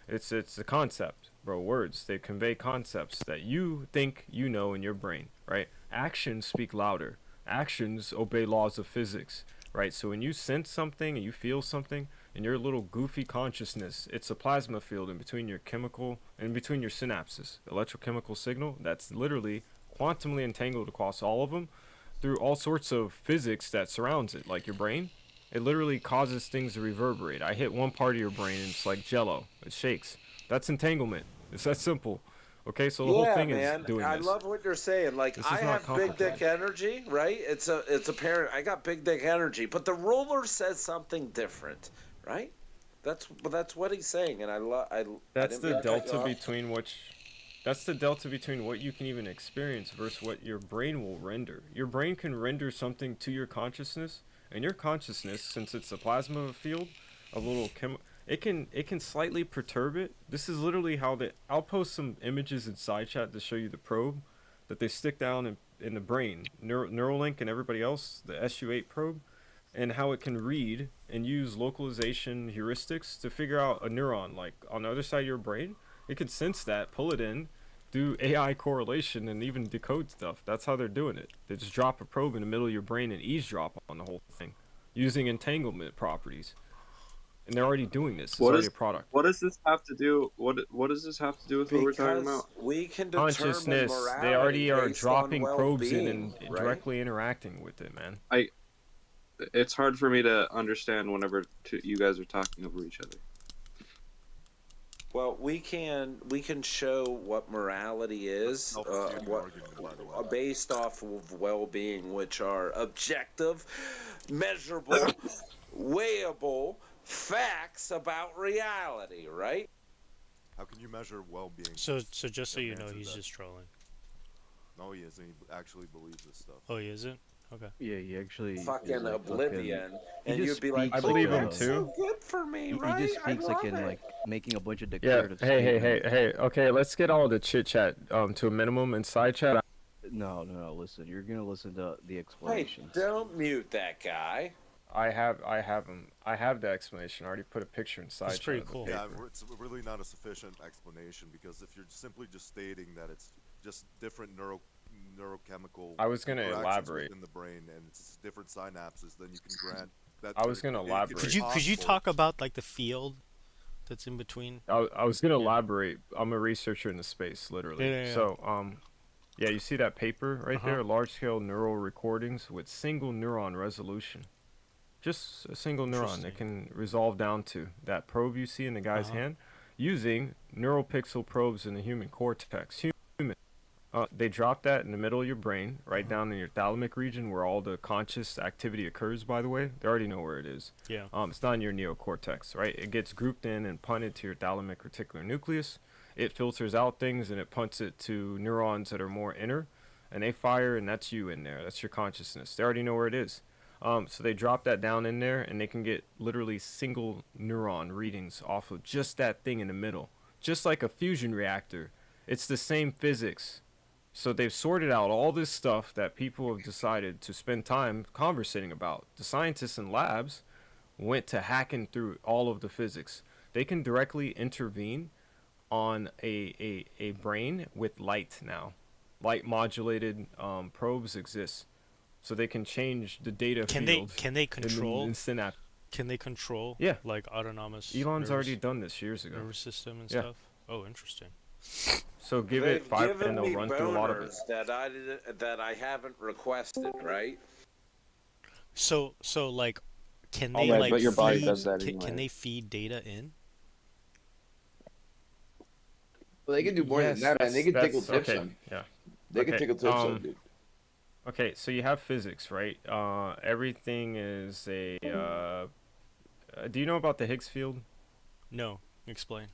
It's a concept, bro. Words, they convey concepts that you think you know in your brain, right? Actions speak louder. Actions obey laws of physics, right? So when you sense something and you feel something in your little goofy consciousness, it's a plasma field in between your chemical, in between your synapses, electrochemical signal that's literally quantumly entangled across all of them through all sorts of physics that surrounds it, like your brain. It literally causes things to reverberate. I hit one part of your brain and it's like jello. It shakes. That's entanglement. It's that simple. Okay, so the whole Yeah, thing is man. doing I this. love what you're saying. Like This I is not have big dick complicated. energy, right? It's apparent I got big dick energy, but the ruler says something different, right? That's what he's saying, and I That's didn't the mean to cut you delta off. between that's the delta between what you can even experience versus what your brain will render. Your brain can render something to your consciousness, and your consciousness, since it's a plasma field, a little it can slightly perturb it. This is literally how the I'll post some images in side chat to show you the probe that they stick down in the brain, Neuralink and everybody else, the SU8 probe, and how it can read and use localization heuristics to figure out a neuron like on the other side of your brain. It can sense that, pull it in, do AI correlation, and even decode stuff. That's how they're doing it. They just drop a probe in the middle of your brain and eavesdrop on the whole thing using entanglement properties. And they're already doing this. It's What already is a product. what does this have to do? What does this have to do with what we're talking Because about? we can determine Consciousness, they morality already are based on dropping probes in well-being, and right? directly interacting with it, man. I It's hard for me to understand whenever you guys are talking over each other. Well, we can show what morality is, Self-refuting what argument, by the way. based off of well-being, which are objective, measurable, weighable facts about reality, right? How can you measure well-being? So just so You you haven't know, answered he's that. just trolling. No, he isn't. He actually believes this stuff. Oh, he isn't? Okay. Yeah, he actually is Fucking like fucking. oblivion, He and just you'd be like, I speaks "Oh, like believe him that's too. so good for me, he just right? I speaks like love in it." like making a bunch of Yeah. declarative Hey. statements. Okay, let's get all the chit chat to a minimum in side chat. No. Listen, you're gonna listen to the Hey, explanations. don't mute that guy. I have the explanation. I already put a picture inside It's chat pretty of the cool. Yeah, paper. it's really not a sufficient explanation because if you're simply just stating that it's just different neurochemical I was gonna interactions elaborate. within the brain and it's different synapses, then you can grant that I was gonna it could be elaborate. Could you possible. talk about like the field that's in between? I was gonna Yeah. elaborate. I'm a researcher in the space, literally. Yeah. So, yeah, you see that paper right Uh-huh. there? Large scale neural recordings with single neuron resolution. Just a single neuron that Interesting. can resolve down to that probe you see in the guy's Uh-huh. hand using neural pixel probes in the human cortex. They drop that in the middle of your brain, right Uh-huh. down in your thalamic region where all the conscious activity occurs, by the way. They already know where it is. Yeah. It's not in your neocortex, right? It gets grouped in and punted to your thalamic reticular nucleus. It filters out things and it punts it to neurons that are more inner, and they fire, and that's you in there. That's your consciousness. They already know where it is. So they drop that down in there, and they can get literally single neuron readings off of just that thing in the middle. Just like a fusion reactor. It's the same physics. So they've sorted out all this stuff that people have decided to spend time conversating about. The scientists in labs went to hacking through all of the physics. They can directly intervene on a brain with light now. Light modulated probes exist. So they can change the data Can field they control in synapse. can they control Yeah, like autonomous Elon's already done this years ago. nervous system and Yeah. stuff? Oh, interesting. So give They've it 5 given and they'll me run through a lot of it. boners that I haven't requested, right? So like can they Alright, like but your body feed does that can anyway. they feed data in? Well, they can do more than that, man. They can tickle tips okay. on. Yeah. They can Okay, tickle tips on, dude. Okay, so you have physics, right? Everything is a. Do you know about the Higgs field? No. Explain.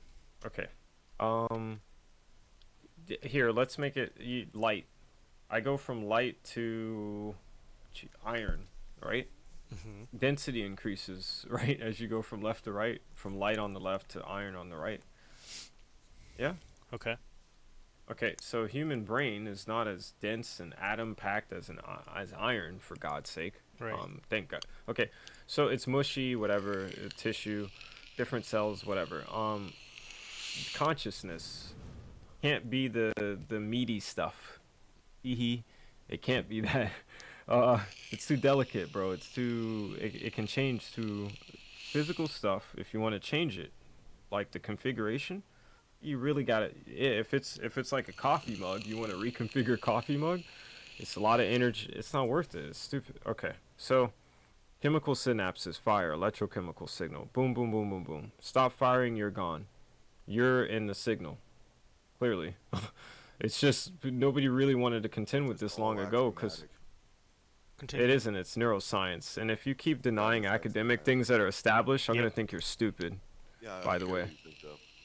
Okay. Um. Here, let's make it light. I go from light to iron, right? Mm-hmm. Density increases, right, as you go from left to right, from light on the left to iron on the right. Yeah. Okay. Okay, so human brain is not as dense and atom packed as as iron, for God's sake. Right. Thank God. Okay, so it's mushy, whatever, tissue, different cells, whatever. consciousness can't be the meaty stuff. Hee. It can't be that. It's too delicate, bro. It's too. It can change to physical stuff if you want to change it, like the configuration. You really gotta. If it's like a coffee mug, you want to reconfigure coffee mug. It's a lot of energy. It's not worth it. It's stupid. Okay, so chemical synapses fire, electrochemical signal. Boom, boom, boom, boom, boom. Stop firing. You're gone. You're in the signal. Clearly. It's just nobody really wanted to contend with this long ago because it isn't. It's neuroscience. And if you keep denying academic things that are established, I'm going to think you're stupid, by the way.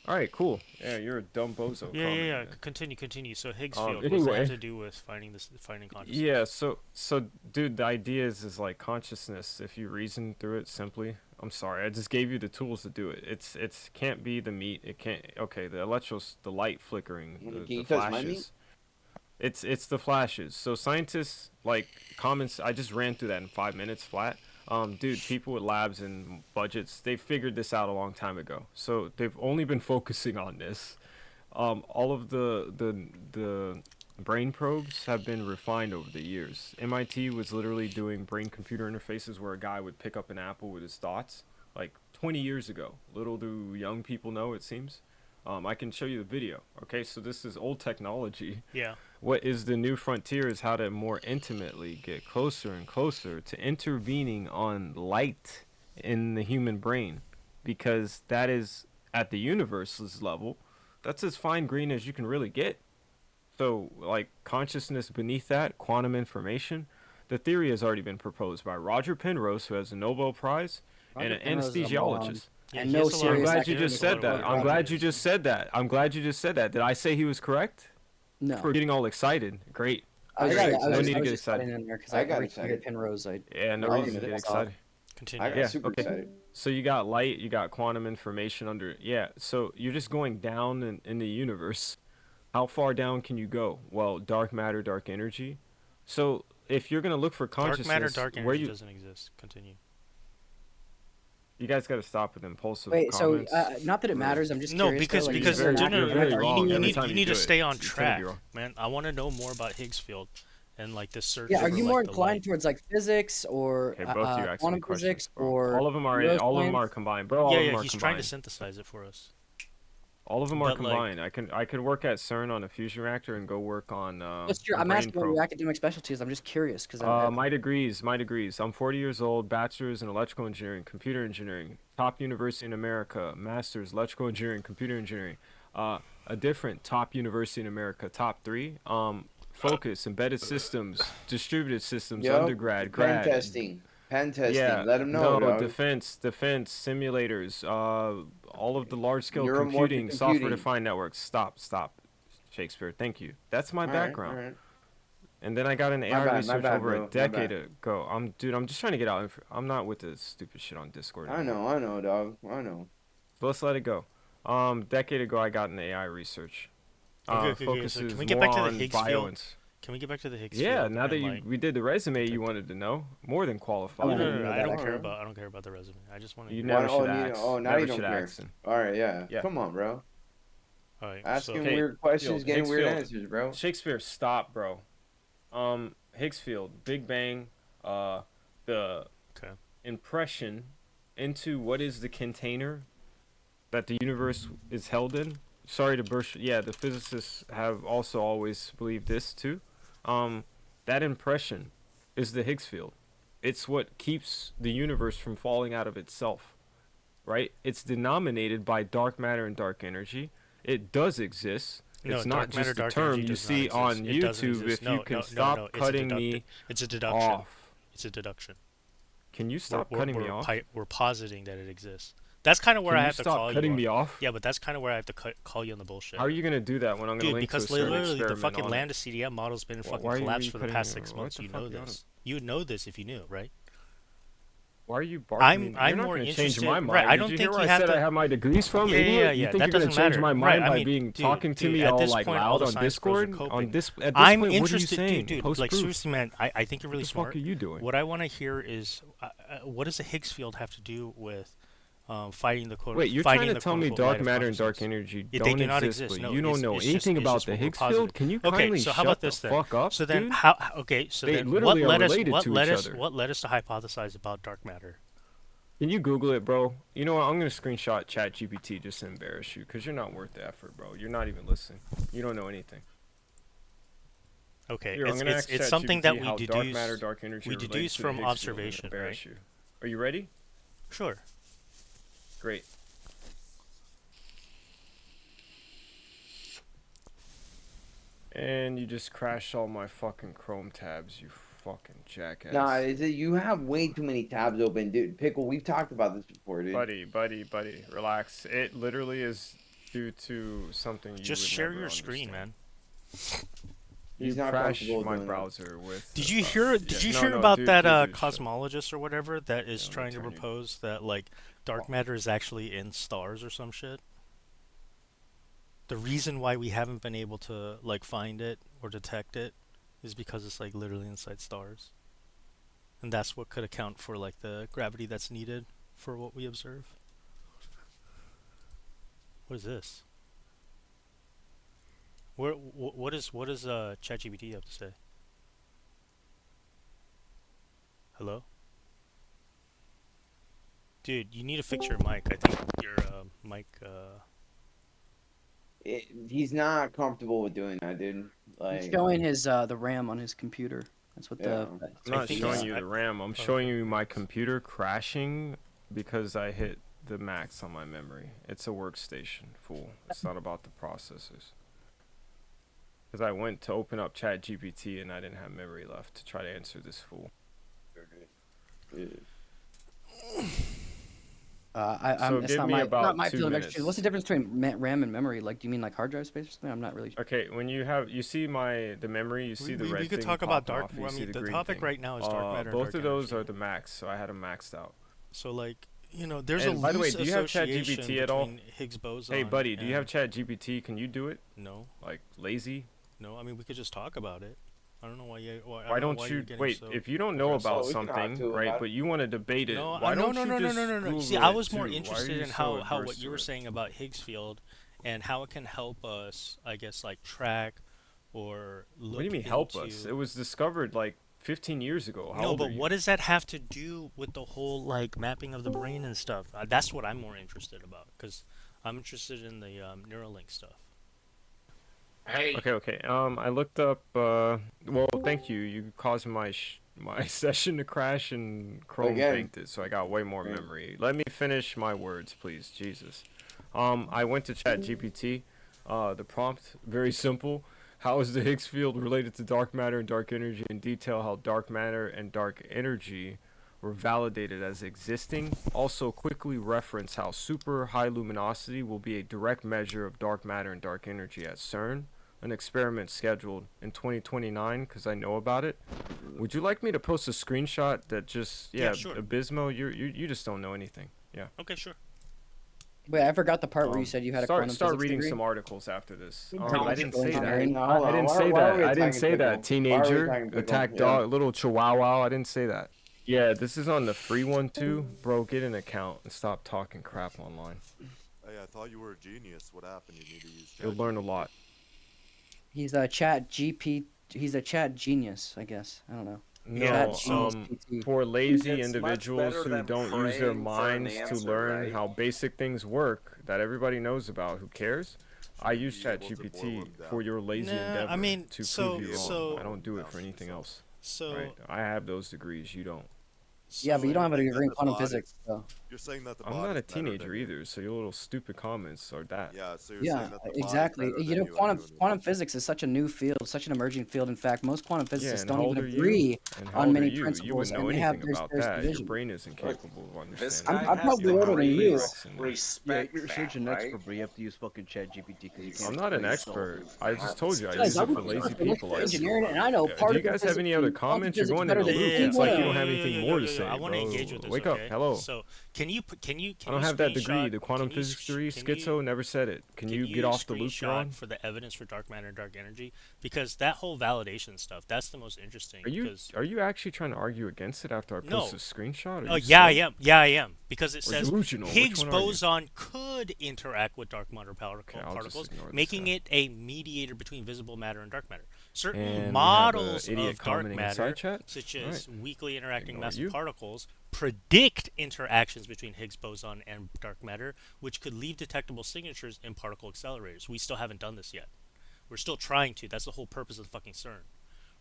All right, cool. Yeah, you're a dumb bozo. Yeah. Continue. So Higgs field, what's anyway. that have to do with finding consciousness? Yeah, so dude, the idea is like consciousness. If you reason through it simply, I'm sorry, I just gave you the tools to do it. It's can't be the meat. It can't. Okay, the light flickering, the flashes. It's the flashes. So scientists like comments. I just ran through that in 5 minutes flat. Dude, people with labs and budgets, they figured this out a long time ago. So they've only been focusing on this. All of the brain probes have been refined over the years. MIT was literally doing brain-computer interfaces where a guy would pick up an apple with his thoughts, like 20 years ago. Little do young people know, it seems. I can show you the video. Okay, so this is old technology. Yeah. What is the new frontier is how to more intimately get closer and closer to intervening on light in the human brain, because that is at the universe's level. That's as fine grained as you can really get. So, like, consciousness beneath that, quantum information, the theory has already been proposed by Roger Penrose, who has a Nobel Prize, and an anesthesiologist. Yeah, And he no has a lot of I'm serious glad you academic just said that. I'm glad you just said that. I'm glad you just said that. Did I say he was correct? No. For getting all excited. Great. I was, I just- I got was, No need I to was get just cutting excited. in there because I I got retweeted excited. Penrose. Yeah, no I was reason to gonna get stop. excited. Continue. I got Yeah, super okay. excited. So you got light, you got quantum information under. Yeah, so you're just going down in the universe. How far down can you go? Well, dark matter, dark energy. So if you're gonna look for Dark consciousness, matter, dark where energy you doesn't exist. Continue. you guys got to stop with impulsive Wait, so comments. not that it matters. I'm just No, curious. because though, like, because is there very- an you're academic very wrong argument? you every need time you you need do to it. stay on It's gonna track, be wrong. man. I want to know more about Higgs field and like this search. Yeah, are for, you like, more the inclined light. towards like physics or Okay, both of you asking me quantum questions, physics bro. or All of them are neuroscience? combined, bro. All of them Yeah, are he's combined. trying to synthesize it for us. All of them are But, like- combined. I could work at CERN on a fusion reactor and go work on What's your? a I'm brain asking what probe. your academic specialty is. I'm just curious because My degrees. I'm 40 years old, bachelor's in electrical engineering, computer engineering, top university in America, master's electrical engineering, computer engineering. A different top university in America, top 3. Focus, embedded systems, distributed systems, Yup, undergrad, pen grad. testing. Pen testing. Yeah, Let them know, no, dog. defense, simulators, all of the large-scale Neuromorphic computing, computing. software-defined networks. Stop, Shakespeare. Thank you. That's my background. All right. And then I got an AI bad, my research bad, over bro, a my decade bad. ago. I'm just trying to get out. I'm not with the stupid shit on Discord I anymore. know, dog. I know. So let's let it go. Decade ago, I got an AI research. Okay, so Focuses can we get back to more the on Higgs bio field? and- Can we get back to the Higgs Yeah, field? now that and, like, we did the resume, you wanted to know more than qualified. No, I no, didn't no, know I that. don't care Alright. about. I don't care about the resume. I just want to. You Why- never oh, should you- ask. oh, now Never you don't should care. ask. All right, yeah. Yeah. Come on, bro. All right. Asking Okay, weird questions, Field, getting Higgs weird Field. answers, bro. Shakespeare, stop, bro. Higgs field, Big Bang, the Okay. impression into what is the container that the universe is held in. Sorry to burst. Yeah, the physicists have also always believed this too. That impression is the Higgs field. It's what keeps the universe from falling out of itself, right? It's denominated by dark matter and dark energy. It does exist. No, It's not dark matter, just a dark term energy you does not see exist. on It doesn't YouTube. exist. If you can stop it's a cutting me It's a deduction. off. It's a deduction. Can you stop We're- cutting we're me off? We're positing that it exists. That's kind of where Can I you have to stop call cutting you. me off? Yeah, but that's kind of where I have to call you on the bullshit. How are you gonna do that when I'm gonna Dude, link because to a certain literally the experiment fucking on Lambda it? CDM model's been fucking why are you collapsed for the cutting past me? 6 What months. the You fuck know are you on this. You would know this if you knew, right? Why are you barking? I'm You're not more gonna change interested- my mind. right, I Did don't you think hear you where I have said to- I have my degrees from? Yeah, idiot? yeah, You yeah. think That you're gonna doesn't change matter. my Right, mind I by mean, being dude, talking to dude, me at all this like point, all loud the on science bros are Discord? coping. At this I'm point, interested, what are you saying? dude. Post Like proof. seriously, man. I think you're really What the fuck smart. are you doing? What I want to hear is what does the Higgs field have to do with fighting the quote. Wait, you're fighting trying to the tell me quote-unquote dark light of matter and dark consciousness. energy They don't do not exist, exist. but No, you don't know it's just- anything it's about just the what we're Higgs positing. field? Can you Okay, kindly so shut how about the this then? fuck up, So then, dude? how? Okay, so They then what literally are led us? related What to led each us? other. What led us to hypothesize about dark matter? Can you Google it, bro? You know what? I'm gonna screenshot ChatGPT just to embarrass you, because you're not worth the effort, bro. You're not even listening. You don't know anything. Okay, Here, I'm gonna ask it's something that ChatGPT we how dark matter, deduce. dark energy We relates deduce to the from Higgs field and observation, embarrass right? you. Are you ready? Sure. Great. And you just crashed all my fucking Chrome tabs, you fucking jackass. Nah, is it you have way too many tabs open, dude. Pickle, we've talked about this before, dude. Buddy, relax. It literally is due to something you Just would share never your screen, understand. He's You not crashed comfortable my doing that. browser with. Did you hear? Did you no, hear no, about dude, that dude, shut- cosmologist or whatever that is let me trying to turn you- propose that like dark matter is actually in stars or some shit? The reason why we haven't been able to like find it or detect it is because it's like literally inside stars, and that's what could account for like the gravity that's needed for what we observe. What is this? What does ChatGPT have to say? Hello? Dude, you need to fix your mic. I think your mic. He's not comfortable with doing that, dude. Like, He's showing his the RAM on his computer. That's what Yeah. the. I'm not think showing it's- you I- the RAM. I'm oh, showing okay. you my computer crashing because I hit the max on my memory. It's a workstation, fool. It's not about the processors. Because I went to open up ChatGPT and I didn't have memory left to try to answer this fool. So It's give not me my, about not my 2 field of minutes. expertise. What's the difference between RAM and memory? Like, do you mean like hard drive space or something? I'm not really. Okay, when you see the memory, you see the red we could thing talk about popping dark. off, you I see mean, the green topic thing. right now is dark matter. and Both dark of those energy. are the max, so I had them maxed out. So like, you know, there's And a by the way, loose do you have association ChatGPT at all? between Higgs boson. Hey, buddy, do you have and- ChatGPT? Can you do it? No, Like, lazy? no. I mean, we could just talk about it. I don't know why you. Why don't you're you getting wait? so If you don't know aggressive. about we can talk something, to him right? about it. but you want to debate it, No, why don't no, you no, just no. Google See, I it, was more too? Why are interested you in so how adverse what you to were it? saying about Higgs field, and how it can help us. I guess like track or look. What do you mean help into... us? It was discovered like 15 years ago. How No, old but are you? what does that have to do with the whole like mapping of the brain and stuff? That's what I'm more interested about because I'm interested in the Neuralink stuff. Hey, Okay. I looked up. Well, thank you. You caused my my session to crash and Chrome Again. banked it, so I got way more Right. memory. Let me finish my words, please. Jesus. I went to ChatGPT. The prompt very simple. How is the Higgs field related to dark matter and dark energy? In detail, how dark matter and dark energy were validated as existing. Also, quickly reference how super high luminosity will be a direct measure of dark matter and dark energy at CERN. An experiment scheduled in 2029 because I know about it. Would you like me to post a screenshot that just Yeah, sure. Abysmo? You just don't know anything. Yeah. Okay, sure. Wait, I forgot the part where you said you had a quantum start physics reading degree. some articles after this. How I didn't electrical say that. engineering? No, hold I on. didn't Why- say why are that. we I didn't attacking say that. Pickle? Why are we Teenager attacking Pickle? attack Yeah. dog, little chihuahua. I didn't say that. Yeah, this is on the free one too, bro. Get an account and stop talking crap online. Hey, I thought you were a genius. What happened? You need to use You'll learn a lot. He's a He's a chat genius, I guess. I don't know. No, Chat genius PT. for lazy It's much individuals better who than don't use their praying for an minds to answer, learn right? how basic things work that everybody knows about, who cares? I Should use be able to boil ChatGPT them down. for your lazy Nah, endeavor I mean, to so- prove you wrong. so- I don't do it for anything else. So Right? I have those degrees. You don't. Yeah, but you don't have a Saying degree in that the quantum body- physics, so. You're saying that the I'm not a body's better than teenager you. either, so your little stupid comments are that. Yeah, so you're Yeah, saying that the body's exactly. better You than know, and quantum doing it. quantum physics is such a new field, such an emerging field. In fact, most quantum Yeah, physicists and don't how even old are you? agree And how on old many are you? You principles, wouldn't know and they have anything about there's that. Your division. brain is incapable of this understanding. guy I'm has probably to older than you. raise Yeah, respect you're back, searching an right? expert, but you have to use fucking ChatGPT because you can't. I'm not an explain yourself. expert. I just told you I Guys, use I it for was lazy for people like engineering, you. and I know Do you particle guys have physics any other and quantum comments? You're physics going better in a than loop. you It's like you would. don't have anything more to say, I want to bro. engage with this. Wake up. Okay? Hello. So can you I don't have that degree. screenshot- The quantum can you physics sh- degree, can you- schizo, never said it. Can you get off the loop you're screenshot on? for the evidence for dark matter and dark energy? Because that whole validation stuff, that's the most interesting. Are you 'cause- are you actually trying to argue against it after I No. post a screenshot? Oh yeah, I am. Yeah, I am. because it Or says delusional? Which Higgs one are you? boson could interact with dark matter Okay, I'll just particles, ignore this making guy. it a mediator between visible matter and dark matter. Certain And we have a models idiot of dark commenting in matter, side chat. such All as weakly interacting Ignore massive you. particles, predict interactions between Higgs boson and dark matter, which could leave detectable signatures in particle accelerators. We still haven't done this yet. We're still trying to. That's the whole purpose of the fucking CERN.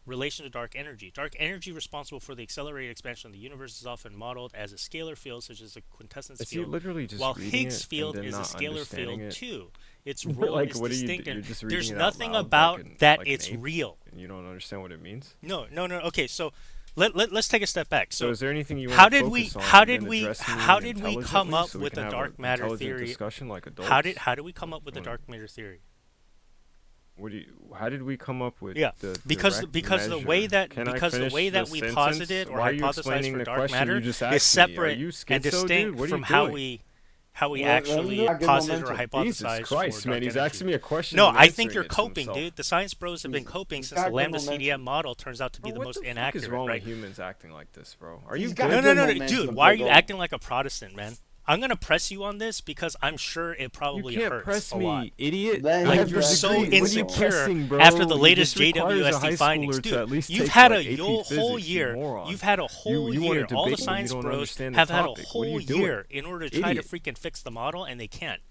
Relation to dark energy. Dark energy responsible for the accelerated expansion of the universe is often modeled as a scalar field, such as a quintessence Is he field, literally just while reading Higgs it field and then is a not scalar understanding field it? too. Its role Like, is what are you? distinct, You're and just reading there's it out nothing loud about like that like an it's ape, real. and you don't understand what it means. No. Okay, so let's take a step back. So, is there anything you want how to did we focus on how and did then we address me how did we come intelligently up so we with can the have dark an matter intelligent theory? discussion like adults? How did we come up with the Wanna- dark matter theory? How did we come up with Yeah, the because direct the way measure? that Can I because the finish way that the we sentence? posited or Why are you hypothesized explaining for the dark question matter you just is asked me? Are separate you and schizo, distinct dude? What are from you how doing? we Let him actually know. Good posited or momentum. Jesus hypothesized Christ, for man! dark He's energy. asking me a question. No, and I think answering you're it to coping, himself. dude. The science bros have been He's- coping he's since the got good Lambda momentum. CDM model turns out to be Bro, the what most the fuck inaccurate, is wrong right? with humans acting like this, bro? Are He's you got good? good No, momentum, dude. Why are you Pickle. acting like a Protestant, man? I'm gonna press you on this because I'm sure it You probably can't hurts press a lot. me, idiot. Let I him have You're your press so degree. you. What are you insecure pressing, bro? after the latest This requires a JWST high findings, schooler to dude. at least You've take, had like, a AP whole physics, you year. moron. You've had a whole you year. wanna All the debate me, you science don't bros understand the have had a topic. What are you whole doing? year in order to try to Idiot. freaking fix the model, and they can't.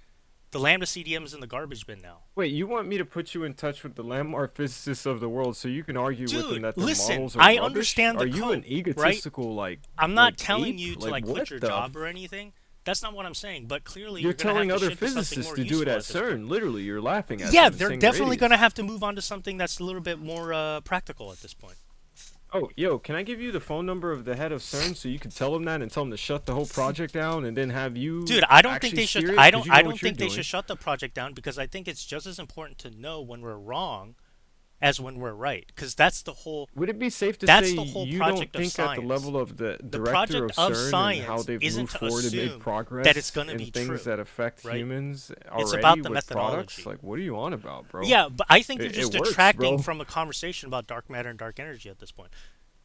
The Lambda CDM is in the garbage bin now. Wait, you want me to put you in touch with the landmark physicists of the world so you can argue with them Dude, that the listen, models are I rubbish? understand the Are you an code, right? egotistical like? I'm not like telling ape? you to Like, quit what your the job or anything. That's not what I'm saying. But clearly, You're you're gonna telling have to other shift to something physicists more to do it useful at this point. CERN. Literally, you're laughing at Yeah, them, they're saying definitely idiots. gonna have to move on to something that's a little bit more practical at this point. Oh, yo, can I give you the phone number of the head of CERN so you can tell him that and tell him to shut the whole project down and then have you? Dude, I don't think actually they should. steer it? I 'Cause don't. you know I what don't you're think they doing. should shut the project down because I think it's just as important to know when we're wrong, as when we're right. Because that's the whole. Would it be safe to That's say the whole you project don't of think at the science. level of the The director project of of CERN and how science they've isn't moved to forward and made assume progress that it's gonna in be things true, that affect right? humans It's already about the with products? methodology. Like, what are you on about, bro? Yeah, but I think you're It just works, detracting bro. from a conversation about dark matter and dark energy at this point.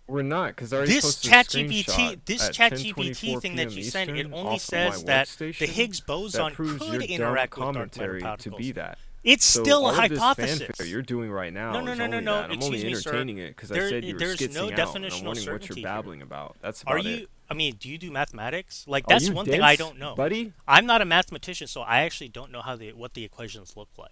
We're not, because I already This posted a ChatGPT, screenshot this at ChatGPT 10:24 thing that PM you sent, it Eastern only off of says my that the workstation Higgs boson that proves could your dumb interact with dark matter commentary to particles. be that. It's So still a all of this hypothesis. fanfare you're doing right now No, is no, only no. that. I'm only Excuse me, sir. entertaining it because I There- said you were there's skitzing no out, and I'm definitional wondering what certainty you're here. babbling about. That's Are about you? it. I mean, do you do mathematics? Like Are that's you one thing I dense, don't know. buddy? I'm not a mathematician, so I actually don't know what the equations look like.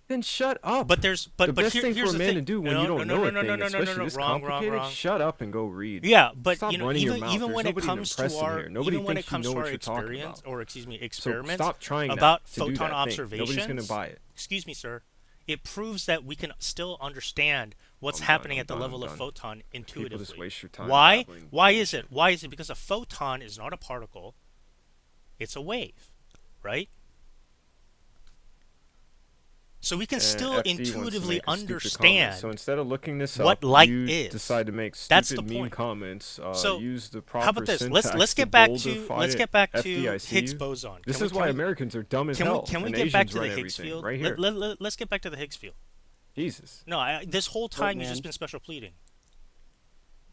Then shut up. But there's the but best here, thing here's for a the man thing. to do when no, you don't no, know no, a no, thing, no, no, no, especially no, this wrong, complicated, shut up and go read. Yeah, but Stop you know, running your even mouth. even There's when it nobody to comes to impress in our here. Nobody even when it thinks you comes know to what our you're talking experience about. or excuse me So experiments stop trying about that to do photon that thing. observations. Nobody's gonna buy it. Excuse me, sir. It proves that we can still understand what's I'm happening done, at the I'm level done. of photon People intuitively. just waste your time Why? babbling Why is bullshit. it? Why is it? Because a photon is not a particle. It's a wave, right? So we can And still FD wants to intuitively make a stupid comment. understand So instead of looking this what up, light you is. decide to make That's stupid the mean point. comments. So, Use the proper how about this? syntax Let's to get back boldify let's it. get back to FDIC Higgs you. boson. This Can we- is can why we- Americans are dumb as Can hell. we and get back Asians to the run Higgs everything. field? Right here. Let's get back to the Higgs field. Jesus. No, this whole time you've man. just been special pleading.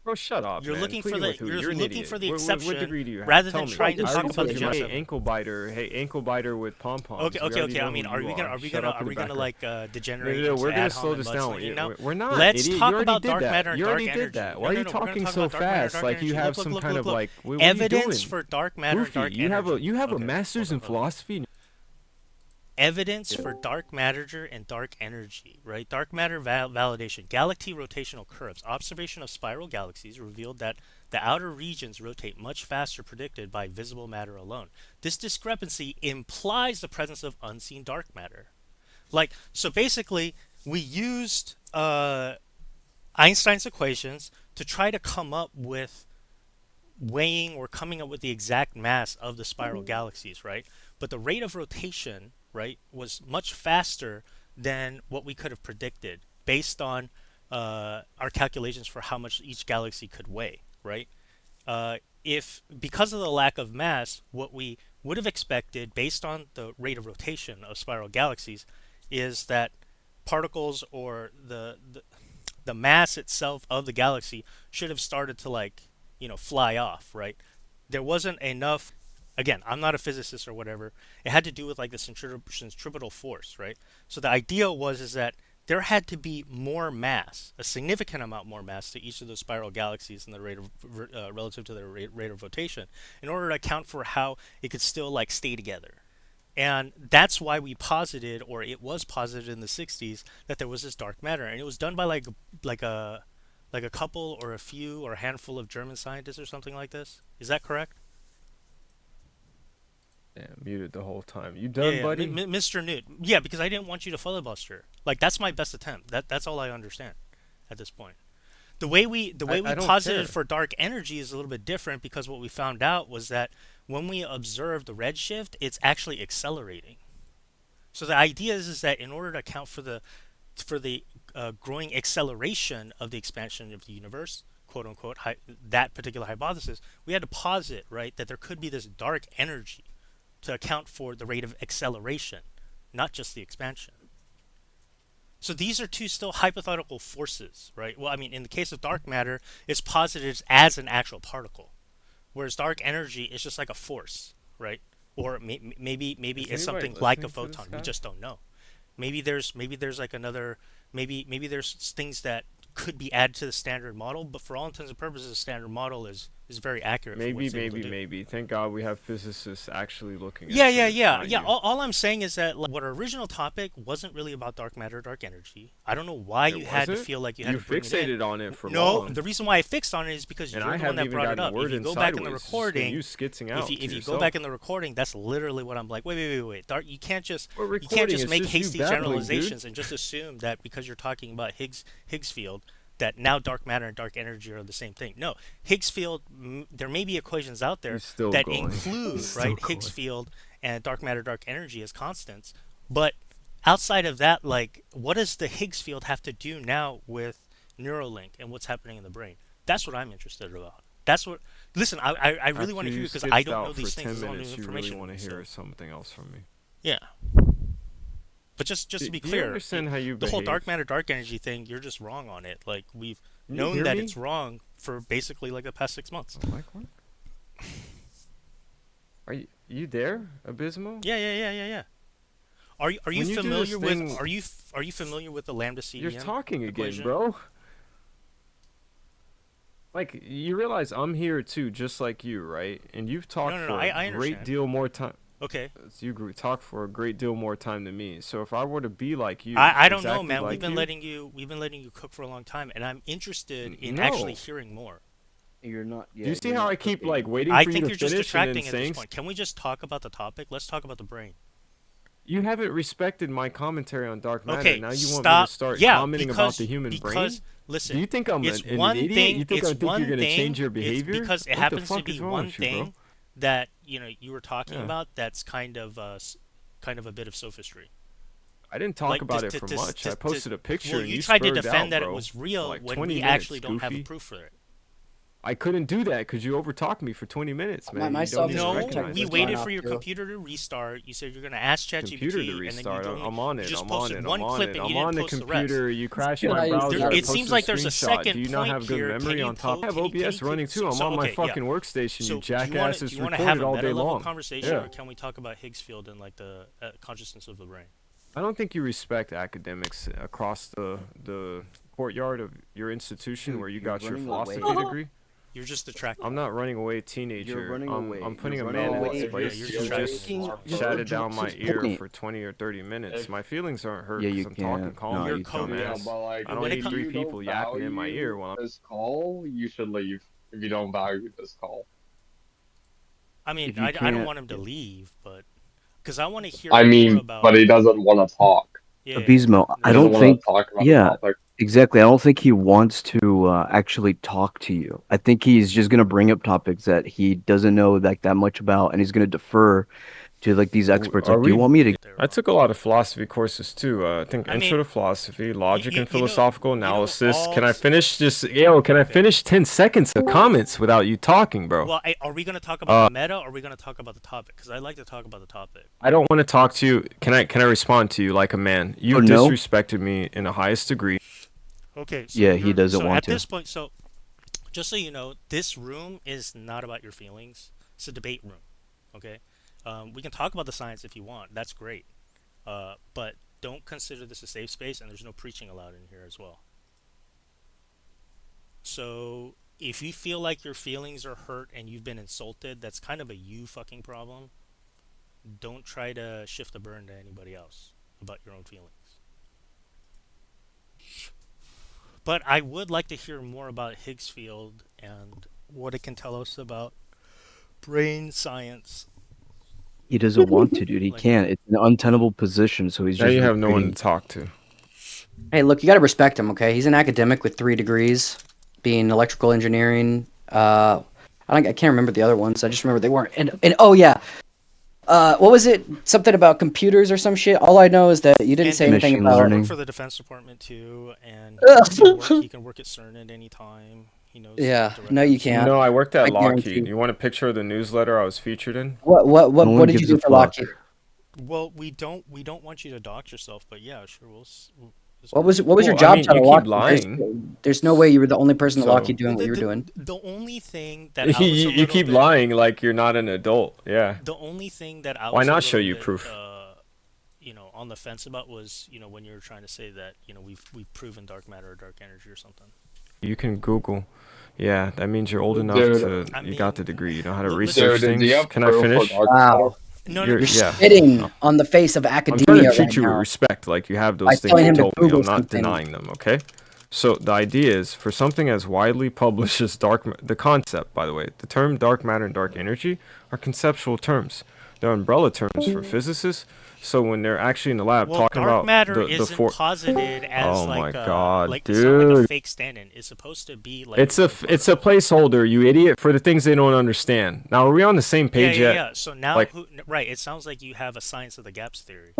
Bro, shut up, You're man. looking for Pleading the- with who? you're You're an looking idiot. for the What exception degree do you have? rather Tell than me. trying to I talk already about told the you, just hey, of it. ankle biter. Hey, ankle biter with pom poms. Okay. I mean, are we gonna like degenerate? No, into we're gonna ad slow hom this and down. mudslinging now? We're not. Let's idiot. talk You already about did dark that. matter and You dark already energy. did that. No, Why are no, you no, we're gonna talking talk so about dark matter and fast? dark Like you energy. have Look, some look, kind look, of look. like. What are you Evidence doing? for dark matter and Goofy, dark you have energy. a Okay, master's in hold on. philosophy. Evidence for dark matter and dark energy, right? Dark matter validation. Galaxy rotational curves. Observation of spiral galaxies revealed that the outer regions rotate much faster predicted by visible matter alone. This discrepancy implies the presence of unseen dark matter. Like, so basically, we used Einstein's equations to try to come up with weighing or coming up with the exact mass of the spiral galaxies, right? But the rate of rotation, right, was much faster than what we could have predicted based on our calculations for how much each galaxy could weigh, right? If because of the lack of mass, what we would have expected based on the rate of rotation of spiral galaxies is that particles or the mass itself of the galaxy should have started to fly off, right? There wasn't enough Again, I'm not a physicist or whatever. It had to do with like the centripetal force, right? So the idea is that there had to be more mass, a significant amount more mass to each of those spiral galaxies in the rate of relative to the rate of rotation, in order to account for how it could still like stay together. And that's why we posited, or it was posited in the 60s, that there was this dark matter, and it was done by like a couple or a few or a handful of German scientists or something like this. Is that correct? Damn, muted the whole time. You done, buddy? Mr. Newt. Yeah, because I didn't want you to filibuster. Like that's my best attempt. That's all I understand at this point. The way we I don't posited care. for dark energy is a little bit different, because what we found out was that when we observe the redshift, it's actually accelerating. So the idea is that in order to account for the growing acceleration of the expansion of the universe, quote unquote, that particular hypothesis, we had to posit, right, that there could be this dark energy to account for the rate of acceleration, not just the expansion. So these are two still hypothetical forces, right? Well, I mean, in the case of dark matter, it's posited as an actual particle, whereas dark energy is just like a force, right? Or maybe Is it's something anybody like a listening to this photon. guy? We just don't know. Maybe there's like another, maybe there's things that could be added to the standard model, but for all intents and purposes, the standard model is very accurate. For what it's able to do. Maybe. Thank God we have physicists actually looking Yeah, into yeah, it, yeah, not yeah. you. All I'm saying is that like, what our original topic wasn't really about dark matter, dark energy. I don't know why you It had to wasn't? feel like you had You to bring it in. fixated on it for No, long. the reason why I fixed on it is because And you're I the one haven't that even brought it gotten a up. word If you in go back in the sideways. It's just been recording, you skitzing out if to you go yourself. back in the recording, that's literally what I'm like. Wait. Dark, you can't just We're you can't recording, just it's make just you hasty babbling, dude. generalizations and just assume that because you're talking about Higgs field, that now dark matter and dark energy are the same thing. No, Higgs field. There may be equations out there He's still that going. include He's still right Higgs going. field and dark matter, dark energy as constants. But outside of that, like, what does the Higgs field have to do now with Neuralink and what's happening in the brain? That's what I'm interested about. That's what. Listen, I really want to hear you because I don't know these things. This is all new You really information. want to to me, hear so. something else from me. Yeah. But just to be Do clear, you understand how you the whole behave? dark matter, dark energy thing, you're just wrong on it. Like, we've You known hear that me? it's wrong for basically like the past 6 months. Oh, mic work? Are you there, Abysmal? Yeah. Are you When you do familiar this with thing- are you familiar with the Lambda CDM? You're talking again, equation? bro. Like, you realize I'm here too, just like you, right? And you've talked No, for I a great understand. deal more time. Okay. Talk for a great deal more time than me. So if I were to be like you, I don't know, exactly man. like We've been you, letting you cook for a long time, and I'm interested in No. actually hearing more. You're not. Yeah, do you see you're how not I keep cooking. like waiting I for you think to you're just finish and then distracting at this saying point. Can we just talk about the topic? Let's talk about the brain. you haven't respected my commentary on dark matter? Okay, Now you want stop. me to start Yeah, commenting because, about the human because, brain? listen, Do you think I'm it's an one idiot? thing. You think it's I think one you're gonna thing, change your it's behavior? because it What the happens to fuck be is wrong one with you, bro? thing that you were talking Yeah. about. That's kind of a bit of sophistry. I didn't talk Like, about this- it for this- much. this- I posted a picture Well, and you tried to spurred defend out, that bro, it was for real like when 20 we minutes, actually don't have a goofy. proof for it. I couldn't do that because you overtalked me for 20 minutes, man. My You don't even self-destruct No, recognize we it. was waited going for off your too. computer to restart. You said you're gonna ask Computer ChatGPT, to and restart. then I'm on you it. just I'm on posted it. one I'm on clip it. and I'm you on didn't the post the rest. computer. You crashed Yeah, my you browser. do I that. It seems posted like there's a screenshot. second Do you not point have good here. memory Can on you top? I have OBS running too. I'm on my okay, fucking yeah. workstation. So You do you want jackass. to It's have recorded a all meta day level long. conversation, Yeah. or can we talk about Higgs field and like the consciousness of the brain? I don't think you respect academics across the courtyard of your institution Dude, where you you're got your running philosophy away. degree. You're just distracting. I'm not running away, teenager. You're running away. I'm putting You're a man running in away. his place. Yeah, You you're just distracting. chatted down my Just ear point. for 20 or 30 minutes. My feelings aren't hurt Yeah, because you I'm talking can't. calm. No, You're you code can't. Yeah, based. but like, I don't When it need com- three if you people don't yapping in my value ear while I'm. this call, you should leave. If you don't value this call, I mean, If you I don't can't- want him to leave, but because I want to hear I more mean, about. but he doesn't want to talk. Yeah, Abysmal, He I doesn't don't want think. to talk about Yeah, the topic. exactly. I don't think he wants to actually talk to you. I think he's just gonna bring up topics that he doesn't know like that much about, and he's gonna defer to like these experts. Are Like, do you we- want me to? I took a lot of philosophy courses too. I think I intro mean, to philosophy, logic you and know- philosophical you know, analysis. all Can I s- finish just Can I finish 10 seconds of comments without you talking, bro? Well, are we going to talk about the meta, or are we going to talk about the topic? Because I like to talk about the topic. I don't want to talk to you. Can I respond to you like a man? You Oh, no? disrespected me in the highest degree. Okay. So Yeah, he doesn't so want at to. this point, so just so you know, this room is not about your feelings. It's a debate room. Okay, we can talk about the science if you want. That's great, but don't consider this a safe space, and there's no preaching allowed in here as well. So if you feel like your feelings are hurt and you've been insulted, that's kind of a you fucking problem. Don't try to shift the burden to anybody else about your own feelings. But I would like to hear more about Higgs Field and what it can tell us about brain science. He doesn't want to, dude. He Like, can't. It's an untenable position, so he's Now just you have no one retreating. to talk to. Hey, look, you gotta respect him, okay? He's an academic with 3 degrees, being electrical engineering. I can't remember the other ones. I just remember they weren't. And oh yeah, what was it? Something about computers or some shit. All I know is that you didn't and say anything Machine about. learning. work for the Defense Department too, and Ugh. he can work at CERN at any time. He knows. Yeah, direct no, you access. can't. No, I worked at I Lockheed. guarantee. You want a picture of the newsletter I was featured in? What No one did you gives do a for fuck. Lockheed? Well, we don't want you to dox yourself, but yeah, sure. What was your Well, I job mean, title you at keep Lockheed? lying. There's no way you were the only person at So Lockheed doing what you were doing. The only thing that you, I was a you little keep bit, lying like you're not an adult. Yeah. the only thing that I Why was a not show little you bit, proof? on the fence about was, when you were trying to say that, we've proven dark matter or dark energy or something. You can Google. Yeah, that means you're old enough Dude, to. I You got the mean, degree. You know how to listen- research Dude, do you things. have Can I proof for finish? dark matter? Wow, No, You're, you're yeah. spitting on the face of I'm trying academia to treat right you with now respect, like you have by those things telling you him to told me. Google I'm not something. denying them, okay? So the idea is for something as widely published as the concept, by the way, the term dark matter and dark energy are conceptual terms. They're umbrella terms for physicists. So when they're actually in the lab well, talking dark about matter the isn't four, posited as oh my like god, it's not like a dude, fake stand-in. It's supposed to be like it's a a real it's a particle. placeholder, you idiot, for the things they don't understand. Now are we on the same Yeah, page yeah, yet? yeah. So now, Like right? It sounds like you have a science of the gaps theory.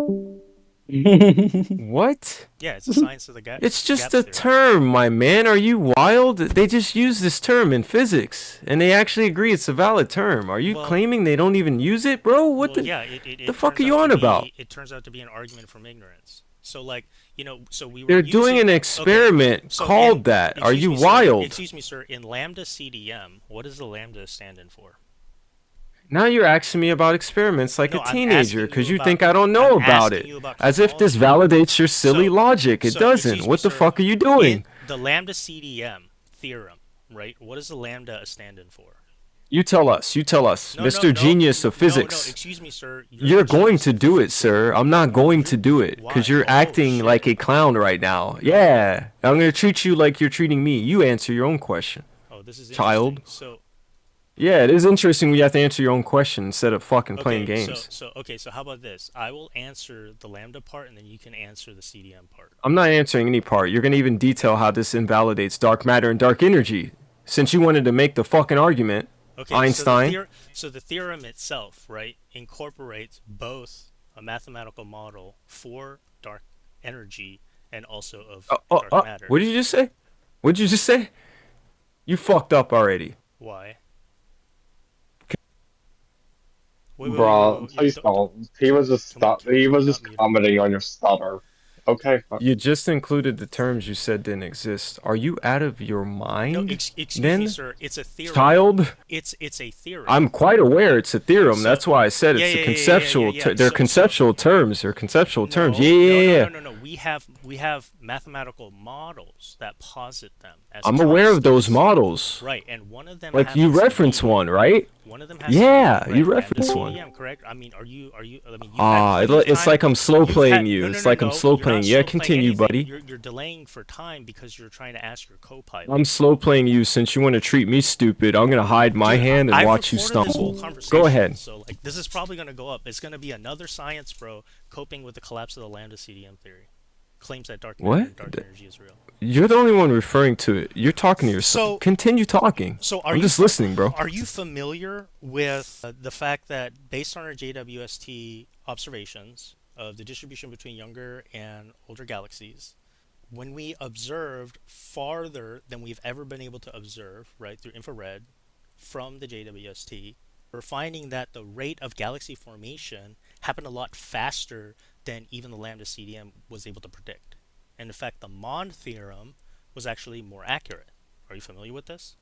what? Yeah, it's a science of the It's just gaps a theory. term, my man. Are you wild? They just use this term in physics, and they actually agree it's a valid term. Are you Well, claiming they don't even use it, bro? What well, the yeah. It the fuck are turns you out on to about? be it turns out to be an argument from ignorance. So like so we were They're doing using an okay. experiment So called that. Are you wild? Excuse me, sir. In Lambda CDM, what does the Lambda stand in for? Now you're asking me about experiments like No, a I'm teenager asking because you you think about. I don't I'm know about asking it. you about As if this cosmology. validates your silly So, logic. It so doesn't. excuse me, What the sir. fuck are you doing? In the Lambda CDM theorem, right? What does the Lambda stand in for? You tell us. You tell us. No, Mr. no, no, Genius no, of Physics. No, excuse me, sir. You're going genius to of do it, sir. I'm not going to do it Why? because you're Oh, acting shit. like a clown right now. Yeah, I'm gonna treat you like you're treating me. You answer your own question, Oh, this is child. interesting. So, Yeah, it is interesting when you have to answer your own question instead of fucking playing okay, games. so how about this? I will answer the Lambda part, and then you can answer the CDM part. I'm not answering any part. You're gonna even detail how this invalidates dark matter and dark energy, since you wanted to make the fucking argument. Okay, Einstein. So the theorem itself, right, incorporates both a mathematical model for dark energy and also of dark matter. What did you just say? What did you just say? You fucked up already. Why? Bro, please don't. He was just commenting on your stutter. Okay, fine. You just included the terms you said didn't exist. Are you out of your mind? No, excuse then? me, sir. It's a theorem. Child? It's a theorem. I'm quite aware it's a theorem. So- That's why I said it's yeah, a conceptual. yeah. They're So- conceptual terms. They're conceptual terms. No, Yeah. No. We have mathematical models that posit them as I'm aware of those constants. models. Right, and one of them Like you happens to reference be- one, right? One of them has Yeah, to be, you right, reference Lambda one. CDM, correct? I mean, are you? I mean, you've Ah, had plenty of it's time- like I'm slow you've playing had- you. no, It's no, like I'm no, slow you're not playing you. slow Yeah, playing continue, anything. buddy. You're delaying for time because you're trying to ask your co-pilot. I'm slow playing you since you want to treat me stupid. I'm gonna hide my Dude, hand and I've watch you recorded this whole stumble. conversation, Go ahead. So like, this is probably gonna go up. It's gonna be another science bro coping with the collapse of the Lambda CDM theory. Claims that dark matter What? and dark energy is real. You're the only one referring to it. You're talking to yourself. So- Continue talking. So I'm just listening, bro. Are you familiar with the fact that based on our JWST observations of the distribution between younger and older galaxies, when we observed farther than we've ever been able to observe, right, through infrared from the JWST, we're finding that the rate of galaxy formation happened a lot faster than even the Lambda CDM was able to predict. And in fact, the Mond theorem was actually more accurate. Are you familiar with this?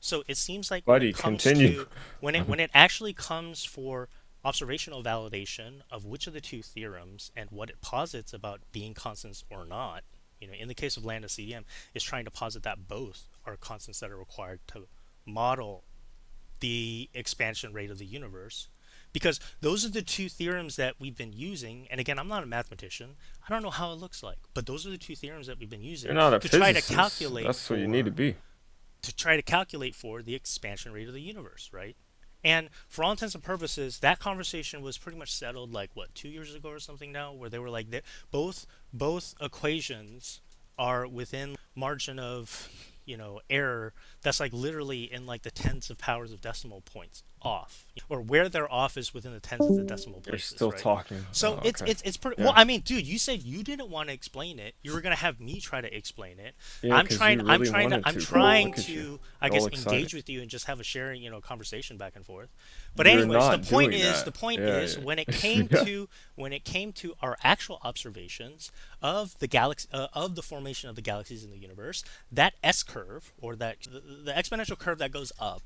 So it seems like when Buddy, it comes continue. to when it actually comes for observational validation of which of the two theorems and what it posits about being constants or not, in the case of lambda CDM, is trying to posit that both are constants that are required to model the expansion rate of the universe. Because those are the two theorems that we've been using, and again, I'm not a mathematician. I don't know how it looks like, but those are the two theorems that we've been using You're not a to try to physicist. calculate. That's what you need to be. To try to calculate for the expansion rate of the universe, right? And for all intents and purposes, that conversation was pretty much settled like what 2 years ago or something now, where they were like both equations are within margin of error that's like literally in like the tens of powers of decimal points off, or where they're off is within the tens of the decimal places. You're still right? talking. So okay. it's pretty. Yeah. Well, I mean, dude, you said you didn't want to explain it. You were gonna have me try to explain it. Yeah, I'm 'cause trying. you I'm really trying to. wanted I'm to, trying Look at to. you. I guess All excited. engage with you and just have a sharing, conversation back and forth. But You're anyways, the not point doing is, that. the point Yeah, is, yeah. when it came to our actual observations of the galaxy, of the formation of the galaxies in the universe, that S curve, or that the exponential curve that goes up,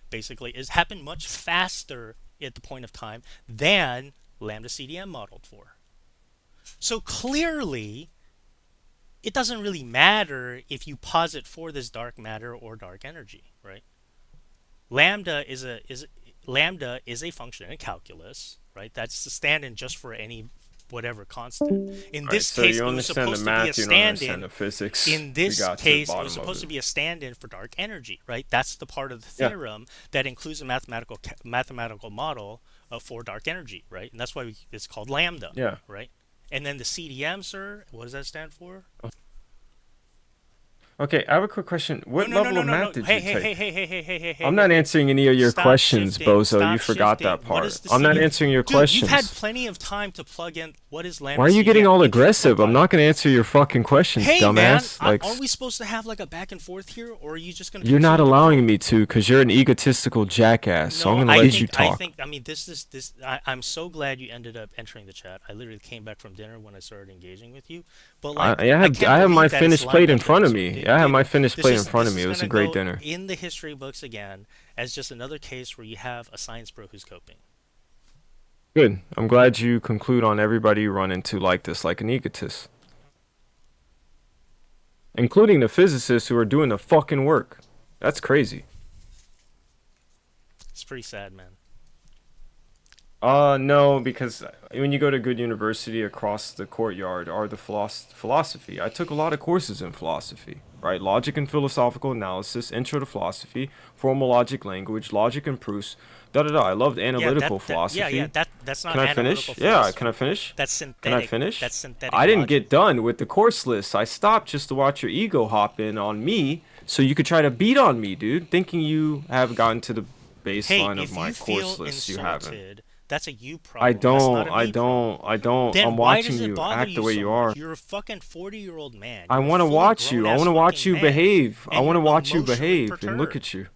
basically, is happened much faster at the point of time than lambda CDM modeled for. So clearly, it doesn't really matter if you posit for this dark matter or dark energy, right? Lambda is a function in calculus, right? That's the stand-in just for any whatever constant. In this so case, you it was understand the supposed to be a math, you don't understand stand-in. the physics. In We this got to the case, it bottom was of supposed to it. be a stand-in for dark energy, right? That's the part of the Yeah. theorem that includes a mathematical model for dark energy, right? And that's why it's called lambda, Yeah. right? And then the CDM, sir, what does that stand for? Okay, I have a quick question. What level of math did Hey, you take? Hey, I'm not answering any of your Stop questions, shifting. Bozo. Stop You forgot shifting. that What part. is the I'm not CDM? answering your Dude, questions. you've had plenty of time to plug in what is lambda Why are you getting CDM all into your aggressive? I'm prototype. not going to answer your fucking questions, Hey, dumbass. man, Like, are we supposed to have like a back and forth here, or are you just going to? you're not allowing me to because you're an egotistical jackass. So I'm going to let you talk. I mean, this. I'm so glad you ended up entering the chat. I literally came back from dinner when I started engaging with you. But like, I have my finished plate in front of me. I have my finished plate in front of me. It was a great dinner. In the history books again as just another case where you have a science bro who's coping. Good. I'm glad you conclude on everybody you run into like this, like an egotist. Including the physicists who are doing the fucking work. That's crazy. It's pretty sad, man. No, because when you go to a good university across the courtyard are the philosophy. I took a lot of courses in philosophy, right? Logic and philosophical analysis, intro to philosophy, formal logic language, logic and proofs, I loved analytical philosophy. That's not Can I finish? analytical Yeah, philosophy. can I finish? That's synthetic. Can I finish? That's synthetic I didn't logic. get done with the course list. I stopped just to watch your ego hop in on me so you could try to beat on me, dude, thinking you have gotten to the baseline of my course list. You haven't. That's a you problem. I don't. That's not a me problem. Then I'm why watching does it you bother act you the way so you much? are. You're a fucking 40-year-old man. I want to watch you. I want to watch you behave. I want to watch you behave and look you. at you.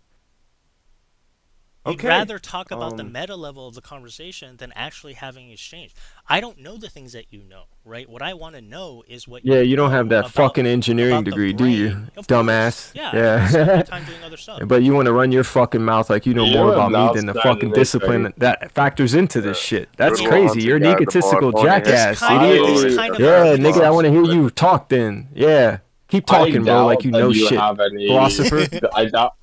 You'd rather talk about the meta level of the conversation than actually having an exchange. I don't know the things that you know, right? What I want to know is what you you don't have that fucking engineering degree, do you? Dumbass. I spend my time doing other stuff. But you want to run your fucking mouth like you know more about me than the fucking discipline that factors into this shit. That's crazy. You're an egotistical jackass, idiot. Yeah, nigga, I want to hear you talk then. Yeah. Keep talking, bro, like you know shit. Philosopher. I doubt.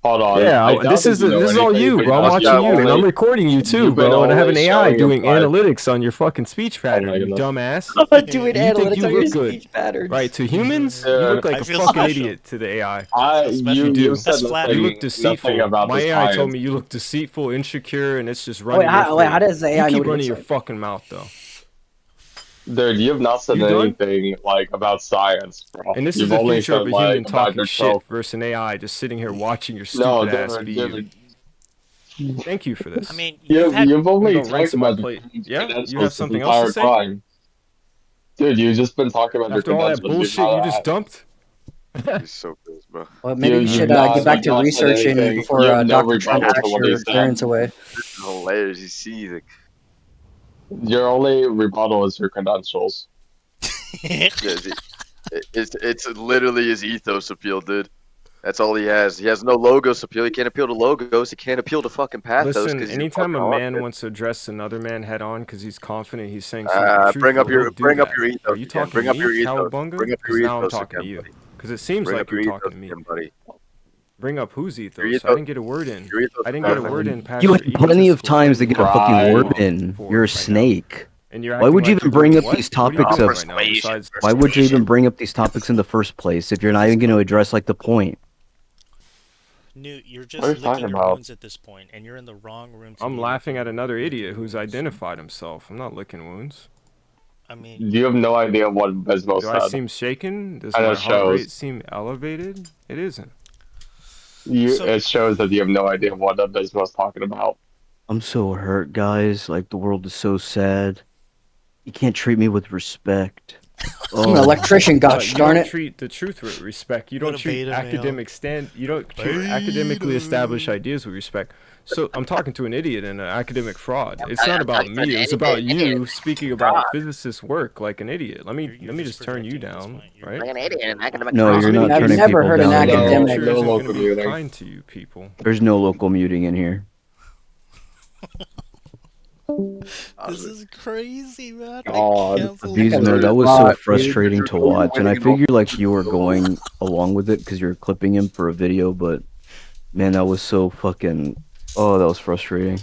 Hold on. Yeah, this is all you, bro. I'm watching you, and I'm recording you too, bro. And I have an AI doing analytics on your fucking speech pattern, you dumbass. Doing You analytics think you on your look good, speech patterns. right? To humans, you look like a fucking idiot to the AI. You said You look deceitful. about My the AI told science. me you look deceitful, insecure, and it's just running. Wait, how does the AI you know keep what running it your looks like? fucking mouth though. Dude, you have not said You done? anything like about science, bro. And this You've is the only future of said a human like about talking shit yourself. versus an AI just sitting here watching your No, stupid ass be you. dude. Thank you for this. I mean, You've only Don't rinse talked my about plate. your Yeah? credentials You have this something else to entire say? time. Dude, you've just been talking about After your all that credentials. bullshit you just dumped? He's so pissed, bro. Well, maybe you You've should not- get back you've to not said researching anything. before You have no Dr. Trump rebuttal to takes what he your said. clearance away. This is hilarious. He's seething. Your only rebuttal is your credentials. Yeah, it's literally his ethos appeal, dude. That's all he has. He has no logos appeal. He can't appeal to logos. He can't appeal to fucking pathos Listen, because he's a anytime fucking a man author. wants to address another man head on because he's confident he's saying something truthful, he'll do bring up that. your Are ethos you again. talking to Bring up me, your ethos. Cowabunga? Bring up your Because now I'm ethos talking to again, you. buddy. Because it seems Bring like up you're your talking ethos to me. again, buddy. Bring up whose ethos? I Ethos, didn't get a word in. your ethos I is didn't get a perfect. word in past You your had plenty of egotistical times to fighting get a words fucking you're word going in. for You're a right now. snake. And you're Why acting would you like even you're bring doing up what? these What are you topics? doing right now Persuasion. besides... Why would you even Persuasion. bring up these topics in the first place if you're not even going to address like the point? Newt, you're What are just you talking licking your about? wounds at this point, and you're in the wrong room to I'm be laughing licking at another idiot licking who's wounds. identified himself. I'm not licking wounds. I mean, You have no idea what Bismo Do I said, seem shaken? Does and my it heart rate shows. seem elevated? It isn't. so It shows that you have no idea what Bismo's talking about. I'm so hurt, guys. Like the world is so sad. You can't treat me with respect. I'm an Oh, electrician, gosh You darn don't it. treat the truth with respect. You What don't a treat beta male. academic stand. You don't treat academically established ideas with respect. So I'm talking to an idiot and an academic fraud. It's not about me. It's about you speaking about physicist work like an idiot. Let me just turn you projecting at this down, point. You're right? Like an idiot, an academic no, fraud. you're not I've turning never people heard an down in here. academic. Culture isn't going to local be muting. kind to you people. There's no local muting in here. This is crazy, man. I God. can't believe That was Beezmo, a that was so lot, dude. frustrating to watch, and I figured like you were going along with it because you're clipping him for a video, but man, that was so fucking. Oh, that was frustrating.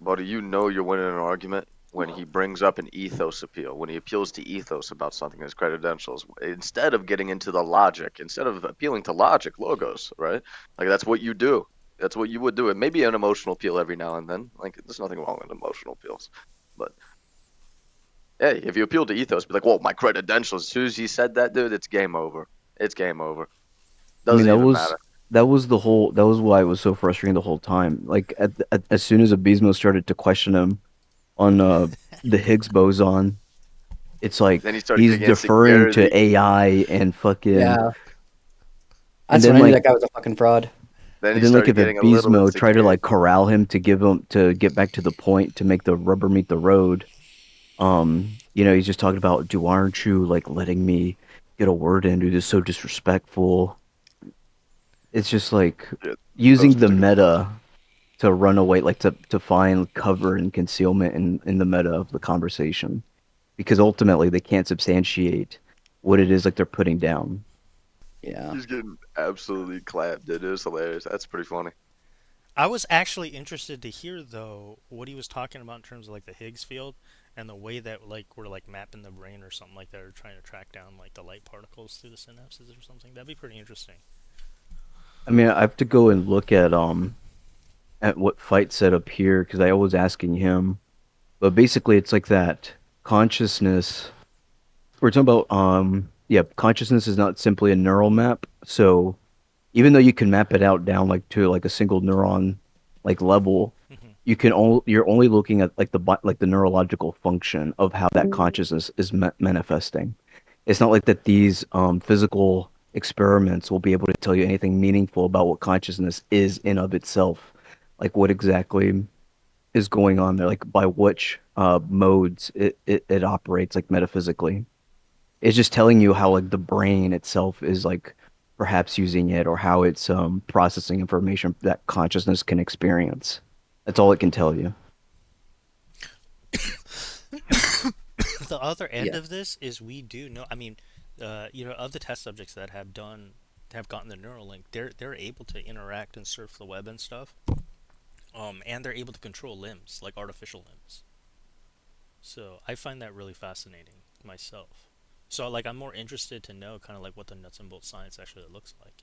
Buddy, you know you're winning an argument when he brings up an ethos appeal, when he appeals to ethos about something as credentials, instead of getting into the logic, instead of appealing to logic, logos, right? Like that's what you do. That's what you would do. It may be an emotional appeal every now and then. Like there's nothing wrong with emotional appeals, but hey, if you appeal to ethos, be like, "Whoa, my credentials." As soon as he said that, dude, it's game over. It's game over. I mean, Doesn't even matter. that was the whole. That was why it was so frustrating the whole time. Like as soon as Abismo started to question him on the Higgs boson, it's Then he like started he's getting deferring insecurity. to AI and fucking. Yeah. And That's when then I knew like that guy was a fucking fraud. Then and he then like started if getting a little Abismo tried to insecure. like corral him to get back to the point to make the rubber meet the road, he's just talking about, do aren't you like letting me get a word in? Dude, this is so disrespectful. It's just like Yeah, using those the particular. meta to run away, like to find cover and concealment in the meta of the conversation, because ultimately they can't substantiate what it is like they're putting down. Yeah. He's getting absolutely clapped. It is hilarious. That's pretty funny. I was actually interested to hear though what he was talking about in terms of like the Higgs field and the way that like we're like mapping the brain or something like that, or trying to track down like the light particles through the synapses or something. That'd be pretty interesting. I mean, I have to go and look at what Fight said up here because I was asking him, but basically it's like that consciousness. We're talking about consciousness is not simply a neural map. So even though you can map it out down like to like a single neuron like level, you're only looking at like the neurological function of how that consciousness is manifesting. It's not like that these physical experiments will be able to tell you anything meaningful about what consciousness is in of itself, like what exactly is going on there, like by which modes it operates like metaphysically. It's just telling you how like the brain itself is like perhaps using it or how it's processing information that consciousness can experience. That's all it can tell you. The other end Yeah. of this is we do know. I mean, of the test subjects that have gotten the Neuralink, they're able to interact and surf the web and stuff. And they're able to control limbs, like artificial limbs. So I find that really fascinating myself. So like I'm more interested to know kind of like what the nuts and bolts science actually looks like.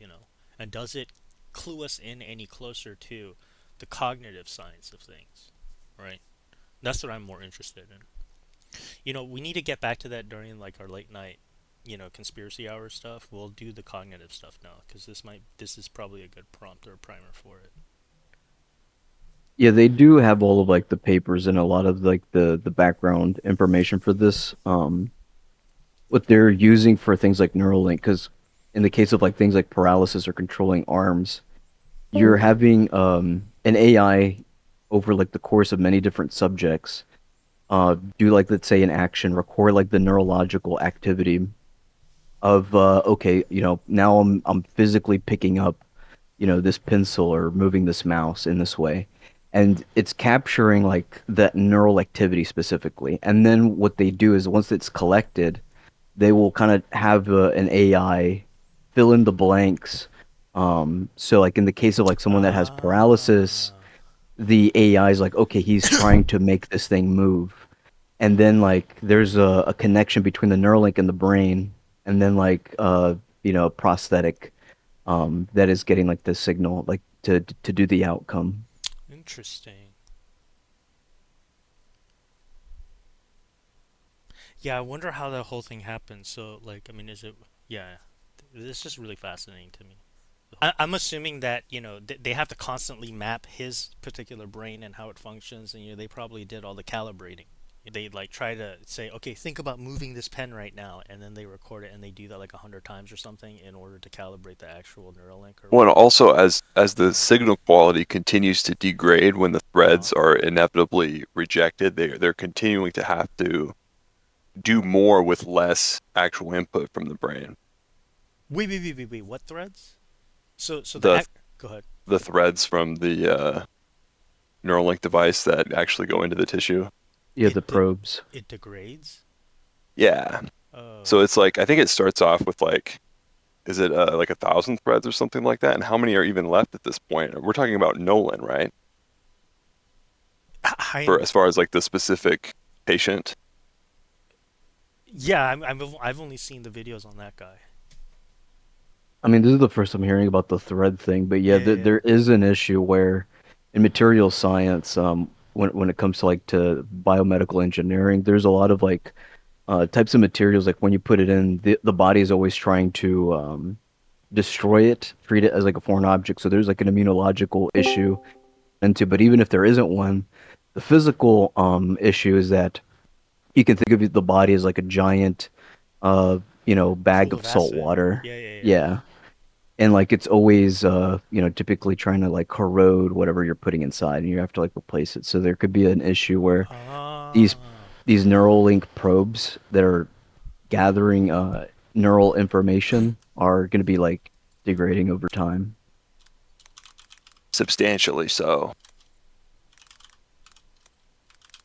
And does it clue us in any closer to the cognitive science of things, right? That's what I'm more interested in. We need to get back to that during like our late night, conspiracy hour stuff. We'll do the cognitive stuff now because this is probably a good prompt or a primer for it. Yeah, they do have all of like the papers and a lot of like the background information for this. What they're using for things like Neuralink, because in the case of like things like paralysis or controlling arms, you're having an AI over like the course of many different subjects do like let's say an action, record like the neurological activity of okay, now I'm physically picking up this pencil or moving this mouse in this way. And it's capturing like that neural activity specifically. And then what they do is once it's collected, they will kind of have an AI fill in the blanks. So like in the case of like someone that has paralysis, the AI is like, okay, he's trying to make this thing move. And then like there's a connection between the neural link and the brain, and then like prosthetic that is getting like the signal like to do the outcome. Interesting. Yeah, I wonder how that whole thing happens. So, like, I mean, is it? Yeah, this is just really fascinating to me. I'm assuming that they have to constantly map his particular brain and how it functions, and they probably did all the calibrating. They like try to say, okay, think about moving this pen right now, and then they record it, and they do that like 100 times or something in order to calibrate the actual neural link. Or Well, and whatever. also as the signal quality continues to degrade when the threads are inevitably rejected, they're continuing to have to do more with less actual input from the brain. Wait. What threads? So go ahead. The threads from the Neuralink device that actually go into the tissue. Yeah, the probes. It degrades? Yeah. So it's like, I think it starts off with like, is it like 1,000 threads or something like that? And how many are even left at this point? We're talking about Nolan, right? As far as like the specific patient. Yeah, I've only seen the videos on that guy. I mean, this is the first I'm hearing about the thread thing, but yeah, there is an issue where in material science, when it comes to like to biomedical engineering, there's a lot of like types of materials like when you put it in, the body is always trying to destroy it, treat it as like a foreign object. So there's like an immunological issue but even if there isn't one, the physical issue is that you can think of the body as like a giant bag Full of of salt acid. water. Yeah. And like it's always typically trying to like corrode whatever you're putting inside, and you have to like replace it. So there could be an issue where these neural link probes that are gathering neural information are going to be like degrading over time. Substantially so.